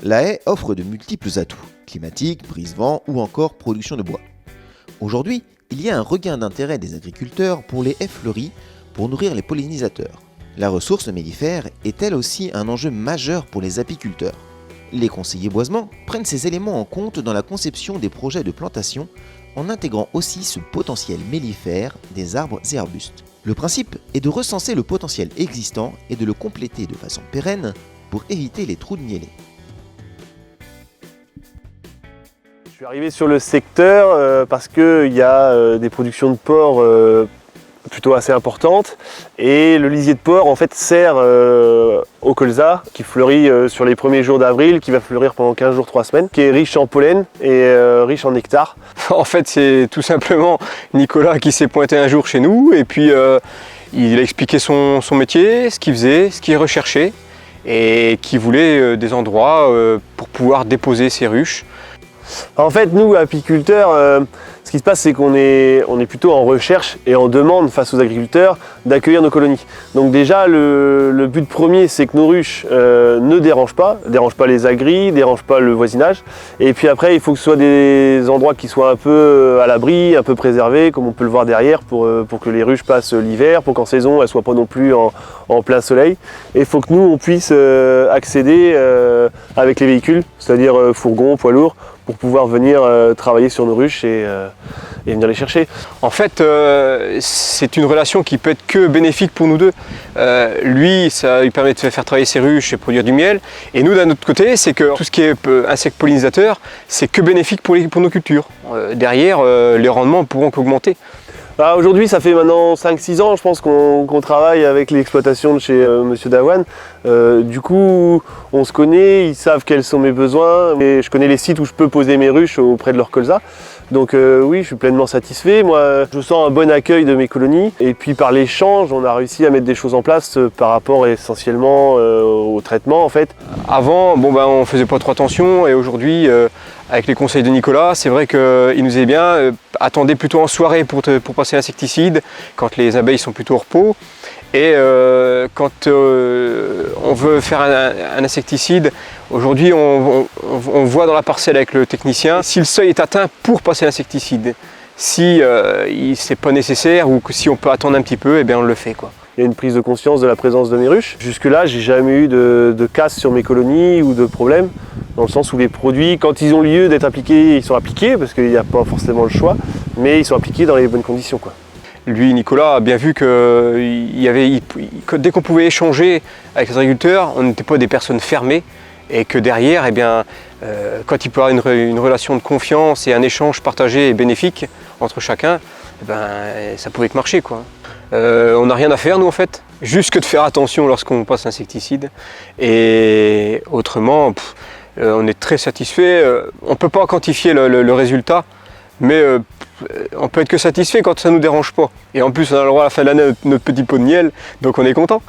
La haie offre de multiples atouts, climatiques, brise-vent ou encore production de bois. Aujourd'hui, il y a un regain d'intérêt des agriculteurs pour les haies fleuries pour nourrir les pollinisateurs. La ressource mellifère est elle aussi un enjeu majeur pour les apiculteurs. Les conseillers boisements prennent ces éléments en compte dans la conception des projets de plantation en intégrant aussi ce potentiel mellifère des arbres et arbustes. Le principe est de recenser le potentiel existant et de le compléter de façon pérenne pour éviter les trous de mielés. Je suis arrivé sur le secteur parce qu'il y a des productions de porc plutôt assez importantes et le lisier de porc en fait sert au colza qui fleurit sur les premiers jours d'avril, qui va fleurir pendant 15 jours, 3 semaines, qui est riche en pollen et riche en nectar. En fait c'est tout simplement Nicolas qui s'est pointé un jour chez nous et puis il a expliqué son métier, ce qu'il faisait, ce qu'il recherchait et qui voulait des endroits pour pouvoir déposer ses ruches. En fait, nous, apiculteurs, ce qui se passe, c'est qu'on est plutôt en recherche et en demande face aux agriculteurs d'accueillir nos colonies. Donc déjà, le but premier, c'est que nos ruches ne dérangent pas les agris, ne dérangent pas le voisinage. Et puis après, il faut que ce soit des endroits qui soient un peu à l'abri, un peu préservés, comme on peut le voir derrière, pour que les ruches passent l'hiver, pour qu'en saison, elles ne soient pas non plus en plein soleil. Et il faut que nous, on puisse accéder avec les véhicules, c'est-à-dire fourgons, poids lourds, pour pouvoir venir travailler sur nos ruches et venir les chercher. En fait, c'est une relation qui peut être que bénéfique pour nous deux. Lui, ça lui permet de faire travailler ses ruches et produire du miel. Et nous, d'un autre côté, c'est que tout ce qui est insectes pollinisateurs, c'est que bénéfique pour nos cultures. Derrière, les rendements pourront qu'augmenter. Aujourd'hui, ça fait maintenant 5-6 ans, je pense, qu'on travaille avec l'exploitation de chez Monsieur Dawan. Du coup, on se connaît, ils savent quels sont mes besoins, et je connais les sites où je peux poser mes ruches auprès de leur colza. Donc oui, je suis pleinement satisfait. Moi, je sens un bon accueil de mes colonies. Et puis par l'échange, on a réussi à mettre des choses en place par rapport essentiellement au traitement, en fait. Avant, on faisait pas trop attention, et aujourd'hui, avec les conseils de Nicolas, c'est vrai qu'il nous disait bien, attendez plutôt en soirée pour passer l'insecticide, quand les abeilles sont plutôt au repos. Et quand on veut faire un insecticide, aujourd'hui on voit dans la parcelle avec le technicien si le seuil est atteint pour passer l'insecticide. Si c'est pas nécessaire ou que si on peut attendre un petit peu, eh bien on le fait, quoi. Il y a une prise de conscience de la présence de mes ruches. Jusque-là, j'ai jamais eu de casse sur mes colonies ou de problème, dans le sens où les produits, quand ils ont lieu d'être appliqués, ils sont appliqués, parce qu'il n'y a pas forcément le choix, mais ils sont appliqués dans les bonnes conditions, quoi. Lui, Nicolas, a bien vu que dès qu'on pouvait échanger avec les agriculteurs, on n'était pas des personnes fermées et que derrière, eh bien, quand il peut y avoir une relation de confiance et un échange partagé et bénéfique entre chacun, eh ben, ça pouvait que marcher, quoi. On n'a rien à faire, nous, en fait, juste que de faire attention lorsqu'on passe l'insecticide. Et autrement, on est très satisfait. On ne peut pas quantifier le résultat, mais on peut être que satisfait quand ça ne nous dérange pas. Et en plus, on a le droit à la fin de l'année notre petit pot de miel, donc on est content.